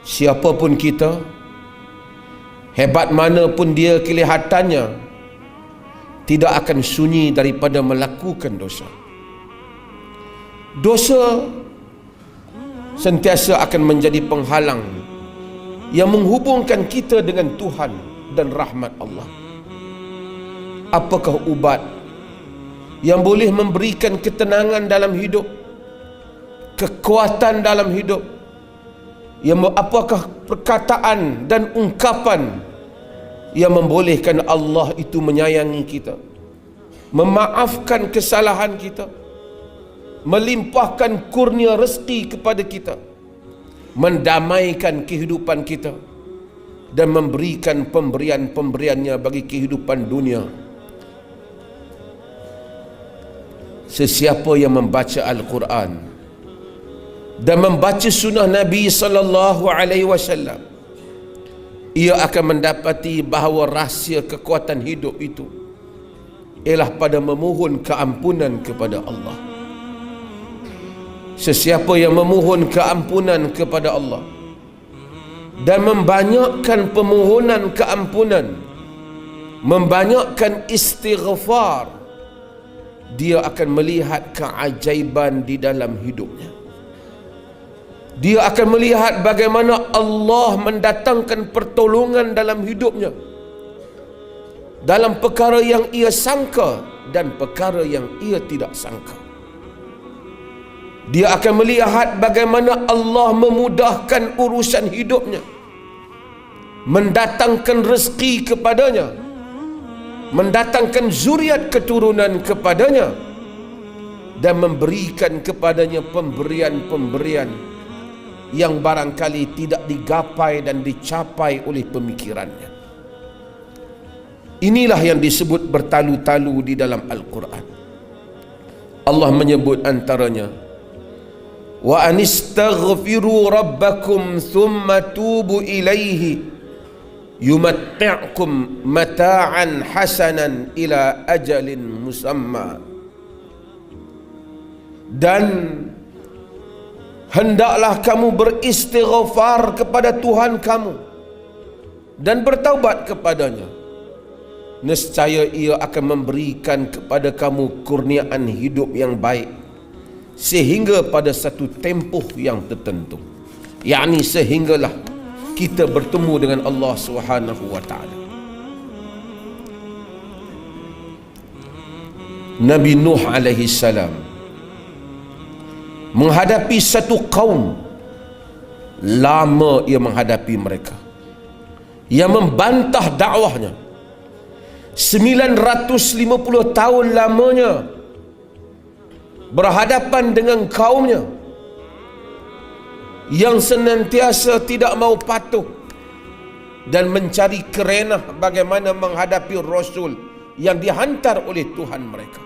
Siapapun kita, hebat mana pun dia kelihatannya, tidak akan sunyi daripada melakukan dosa. Dosa sentiasa akan menjadi penghalang yang menghubungkan kita dengan Tuhan dan rahmat Allah. Apakah ubat yang boleh memberikan ketenangan dalam hidup, kekuatan dalam hidup? Apakah perkataan dan ungkapan yang membolehkan Allah itu menyayangi kita, memaafkan kesalahan kita, melimpahkan kurnia rezeki kepada kita, mendamaikan kehidupan kita, dan memberikan pemberian-pemberiannya bagi kehidupan dunia? Sesiapa yang membaca Al-Quran dan membaca sunnah Nabi sallallahu alaihi wasallam, ia akan mendapati bahawa rahsia kekuatan hidup itu ialah pada memohon keampunan kepada Allah. Sesiapa yang memohon keampunan kepada Allah dan membanyakkan permohonan keampunan, membanyakkan istighfar, dia akan melihat keajaiban di dalam hidupnya. Dia akan melihat bagaimana Allah mendatangkan pertolongan dalam hidupnya, dalam perkara yang ia sangka dan perkara yang ia tidak sangka. Dia akan melihat bagaimana Allah memudahkan urusan hidupnya, mendatangkan rezeki kepadanya, mendatangkan zuriat keturunan kepadanya, dan memberikan kepadanya pemberian-pemberian yang barangkali tidak digapai dan dicapai oleh pemikirannya. Inilah yang disebut bertalu-talu di dalam Al-Quran. Allah menyebut antaranya, wa anistaghfiru rabbakum thumma tubu ilaihi yumatti'kum mata'an hasanan ila ajalin musamma. Dan hendaklah kamu beristighfar kepada Tuhan kamu dan bertaubat kepadanya. Nescaya ia akan memberikan kepada kamu kurniaan hidup yang baik sehingga pada satu tempoh yang tertentu, yakni sehinggalah kita bertemu dengan Allah Subhanahu wa taala. Nabi Nuh alaihi salam menghadapi satu kaum, lama ia menghadapi mereka, yang membantah dakwahnya. 950 tahun lamanya berhadapan dengan kaumnya yang senantiasa tidak mau patuh dan mencari kerenah bagaimana menghadapi Rasul yang dihantar oleh Tuhan mereka.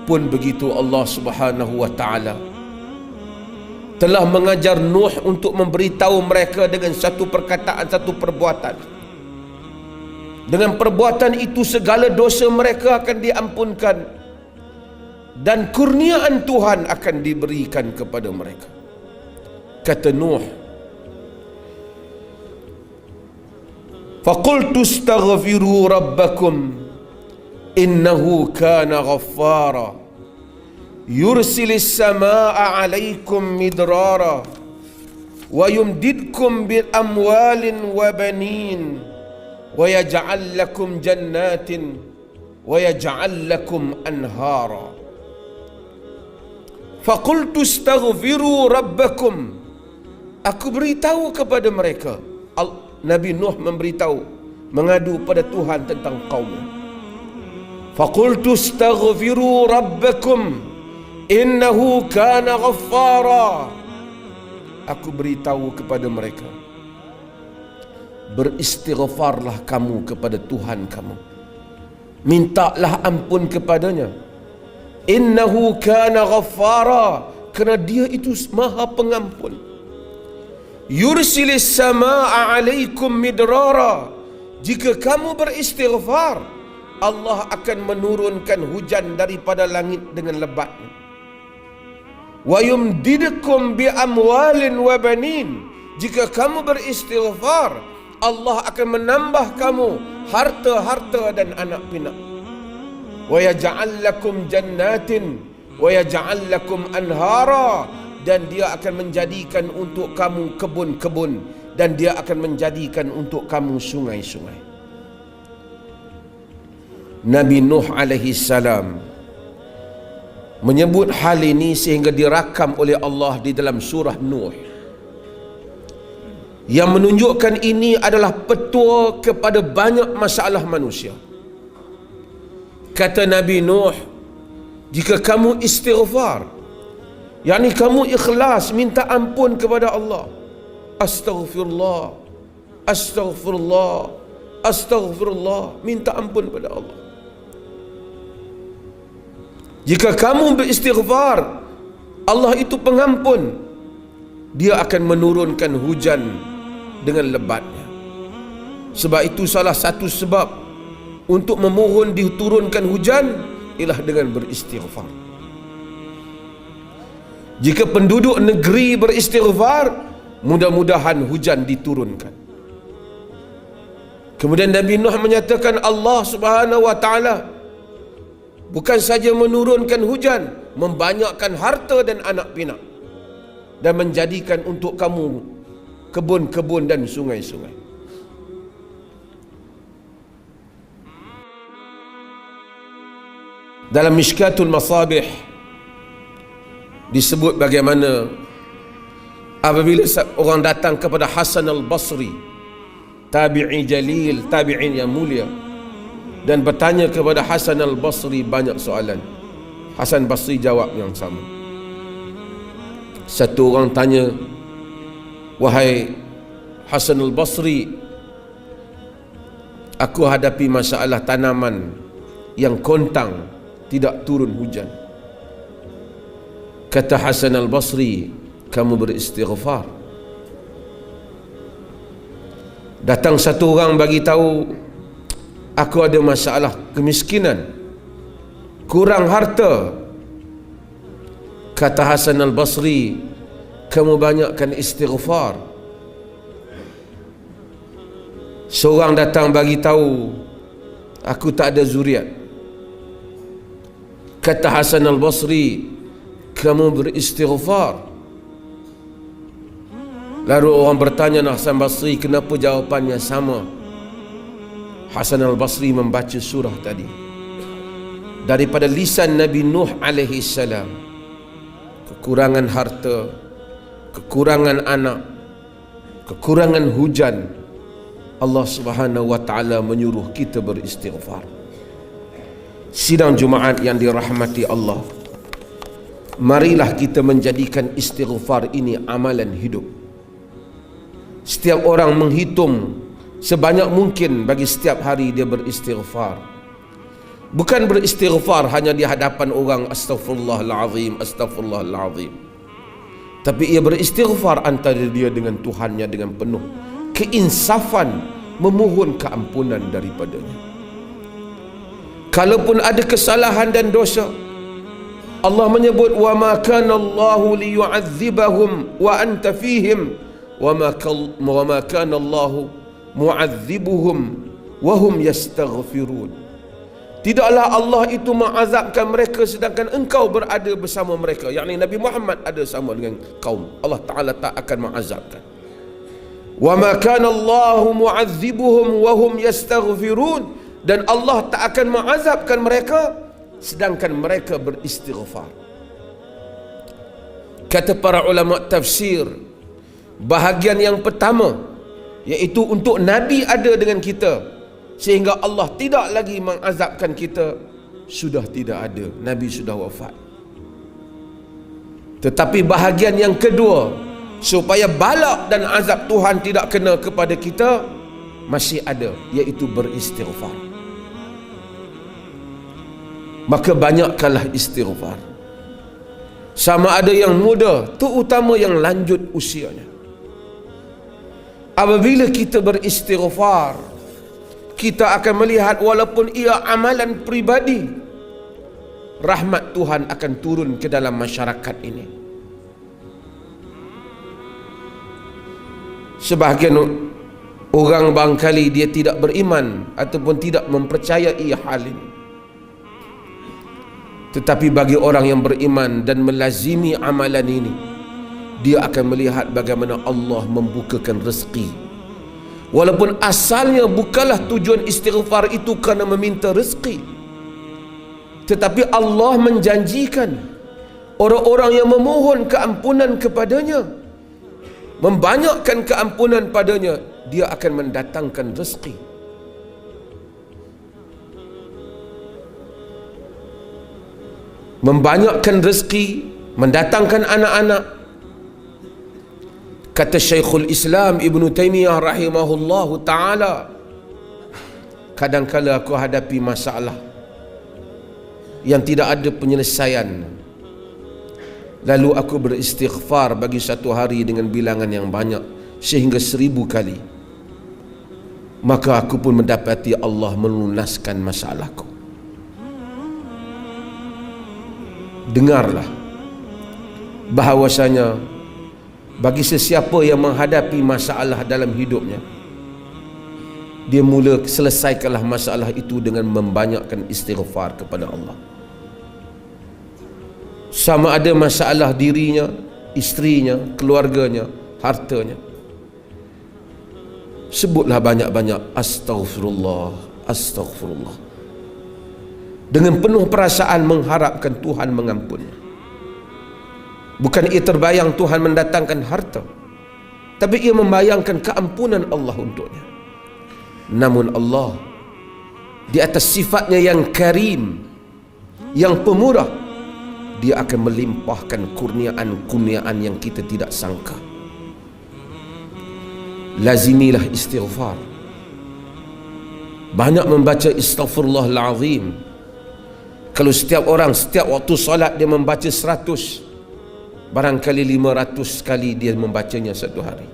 Pun begitu, Allah Subhanahu wa taala telah mengajar Nuh untuk memberitahu mereka dengan satu perkataan, satu perbuatan. Dengan perbuatan itu segala dosa mereka akan diampunkan dan kurniaan Tuhan akan diberikan kepada mereka. Kata Nuh, faqultu astaghfiru rabbakum innahu kana ghaffara yursilis samaa'a 'alaikum midrara wa yumdidkum bil amwalin wa banin wa yaj'al lakum jannatin wa yaj'al lakum anhara. Faqultu astaghfiru rabbakum, aku beritahu kepada mereka. Nabi Nuh memberitahu, mengadu pada Tuhan tentang kaumnya. Faqultu astaghfiru rabbakum innahu kana ghaffara, aku beritahu kepada mereka, beristighfarlah kamu kepada Tuhan kamu, mintalah ampun kepadanya. Innahu kana ghaffara, kerana dia itu maha pengampun. Yursilis samaa'a 'alaikum midrara, jika kamu beristighfar, Allah akan menurunkan hujan daripada langit dengan lebatnya. wa yumdidukum bi amwalin wa banin. Jika kamu beristighfar, Allah akan menambah kamu harta-harta dan anak pinak. Wa yaj'al lakum jannatin wa yaj'al lakum anhara, dan dia akan menjadikan untuk kamu kebun-kebun, dan dia akan menjadikan untuk kamu sungai-sungai. Nabi Nuh alaihi salam menyebut hal ini sehingga dirakam oleh Allah di dalam surah Nuh, yang menunjukkan ini adalah petua kepada banyak masalah manusia. Kata Nabi Nuh, jika kamu istighfar, yakni kamu ikhlas minta ampun kepada Allah, astaghfirullah, astaghfirullah, astaghfirullah, minta ampun kepada Allah. Jika kamu beristighfar, Allah itu pengampun, dia akan menurunkan hujan dengan lebatnya. Sebab itu salah satu sebab untuk memohon diturunkan hujan ialah dengan beristighfar. Jika penduduk negeri beristighfar, mudah-mudahan hujan diturunkan. Kemudian Nabi Nuh menyatakan Allah Subhanahu wa taala bukan saja menurunkan hujan, membanyakkan harta dan anak pinak, dan menjadikan untuk kamu kebun-kebun dan sungai-sungai. Dalam Mishkatul Masabih disebut bagaimana apabila orang datang kepada Hasan al-Basri, tabi'i jalil, tabi'in yang mulia, dan bertanya kepada Hasan al-Basri banyak soalan, Hasan Basri jawab yang sama. Satu orang tanya, wahai Hasan al-Basri, aku hadapi masalah tanaman yang kontang, tidak turun hujan. Kata Hasan al-Basri, kamu beristighfar. Datang satu orang bagi tahu, aku ada masalah kemiskinan, kurang harta. Kata Hasan al-Basri, kamu banyakkan istighfar. Seorang datang bagi tahu, aku tak ada zuriat. Kata Hasan al-Basri, kamu beristighfar. Lalu orang bertanya Hasan al-Basri, kenapa jawapannya sama? Hasan al-Basri membaca surah tadi daripada lisan Nabi Nuh alaihi salam. Kekurangan harta, kekurangan anak, kekurangan hujan, Allah Subhanahu wa taala menyuruh kita beristighfar. Sidang Jumaat yang dirahmati Allah, marilah kita menjadikan istighfar ini amalan hidup. Setiap orang menghitung sebanyak mungkin bagi setiap hari dia beristighfar. Bukan beristighfar hanya di hadapan orang, astaghfirullahalazim, astaghfirullahalazim, tapi ia beristighfar antara dia dengan Tuhannya dengan penuh keinsafan, memohon keampunan daripadanya. Kalaupun ada kesalahan dan dosa, Allah menyebut, wa ma kana Allahu liyu'adzibahum wa anta fihim wa ma kana Allahu mu'adzibuhum wa hum yastaghfirun. Tidaklah Allah itu mengazabkan mereka sedangkan engkau berada bersama mereka, yakni Nabi Muhammad ada sama dengan kaum. Allah Ta'ala tak akan mengazabkan. Wa ma kana Allahu mu'adzibuhum wa hum yastaghfirun, dan Allah tak akan mengazabkan mereka sedangkan mereka beristighfar. Kata para ulama tafsir, bahagian yang pertama iaitu untuk Nabi ada dengan kita sehingga Allah tidak lagi mengazabkan kita, sudah tidak ada, Nabi sudah wafat. Tetapi bahagian yang kedua, supaya balak dan azab Tuhan tidak kena kepada kita, masih ada, iaitu beristighfar. Maka banyakkanlah istighfar. Sama ada yang muda, terutama yang lanjut usianya. Apabila kita beristighfar, kita akan melihat walaupun ia amalan pribadi, rahmat Tuhan akan turun ke dalam masyarakat ini. Sebahagian orang barangkali dia tidak beriman ataupun tidak mempercayai hal ini. Tetapi bagi orang yang beriman dan melazimi amalan ini, dia akan melihat bagaimana Allah membukakan rezeki. Walaupun asalnya bukanlah tujuan istighfar itu kerana meminta rezeki, tetapi Allah menjanjikan orang-orang yang memohon keampunan kepadanya, membanyakkan keampunan padanya, dia akan mendatangkan rezeki. Membanyakkan rezeki, mendatangkan anak-anak. Kata Syekhul Islam Ibn Taymiyah rahimahullahu ta'ala, kadang-kala aku hadapi masalah yang tidak ada penyelesaian, lalu aku beristighfar bagi satu hari dengan bilangan yang banyak sehingga 1000 kali, maka aku pun mendapati Allah melunaskan masalahku. Dengarlah bahawasanya bagi sesiapa yang menghadapi masalah dalam hidupnya, dia mula selesaikanlah masalah itu dengan membanyakkan istighfar kepada Allah. Sama ada masalah dirinya, isterinya, keluarganya, hartanya, sebutlah banyak-banyak astaghfirullah, astaghfirullah, dengan penuh perasaan mengharapkan Tuhan mengampuni. Bukan ia terbayang Tuhan mendatangkan harta, tapi ia membayangkan keampunan Allah untuknya. Namun Allah di atas sifatnya yang karim, yang pemurah, dia akan melimpahkan kurniaan-kurniaan yang kita tidak sangka. Lazimilah istighfar. Banyak membaca Astaghfirullahal Azim. Kalau setiap orang setiap waktu solat dia membaca 100, barangkali 500 kali dia membacanya satu hari,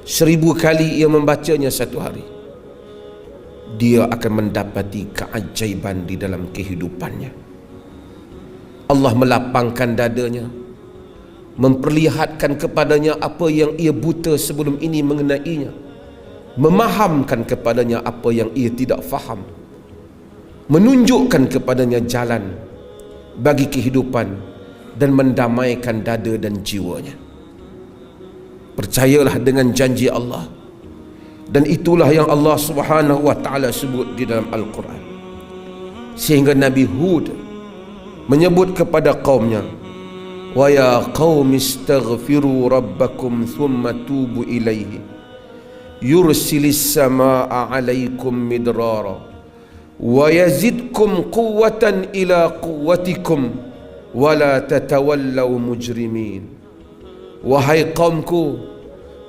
1000 kali ia membacanya satu hari, dia akan mendapati keajaiban di dalam kehidupannya. Allah melapangkan dadanya, memperlihatkan kepadanya apa yang ia buta sebelum ini mengenainya, memahamkan kepadanya apa yang ia tidak faham, menunjukkan kepadanya jalan bagi kehidupan dan mendamaikan dada dan jiwanya. Percayalah dengan janji Allah, dan itulah yang Allah Subhanahu wa taala sebut di dalam Al-Quran. Sehingga Nabi Hud menyebut kepada kaumnya, wa ya qaumi istaghfiru rabbakum thumma tubu ilaihi yursilis samaa'a 'alaikum midrara wa yazidkum quwwatan ila quwwatikum wala tatawallau mujrimin. Wahai kaumku,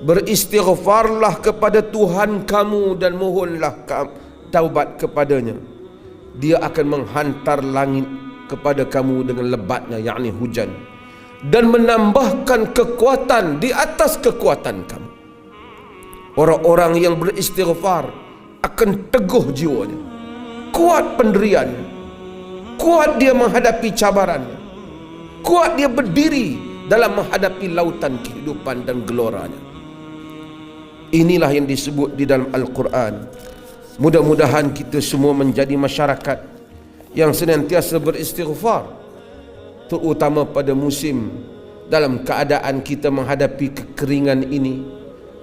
beristighfarlah kepada Tuhan kamu dan mohonlah taubat kepadanya. Dia akan menghantar langit kepada kamu dengan lebatnya, yakni hujan, dan menambahkan kekuatan di atas kekuatan kamu. Orang-orang yang beristighfar akan teguh jiwanya, kuat pendiriannya, kuat dia menghadapi cabarannya, kuat dia berdiri dalam menghadapi lautan kehidupan dan geloranya. Inilah yang disebut di dalam Al-Quran. Mudah-mudahan kita semua menjadi masyarakat yang senantiasa beristighfar, terutama pada musim dalam keadaan kita menghadapi kekeringan ini,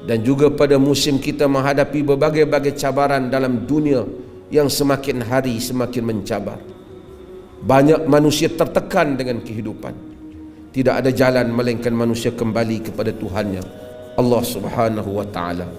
dan juga pada musim kita menghadapi berbagai-bagai cabaran dalam dunia yang semakin hari semakin mencabar. Banyak manusia tertekan dengan kehidupan. Tidak ada jalan melainkan manusia kembali kepada Tuhannya, Allah Subhanahu wa ta'ala.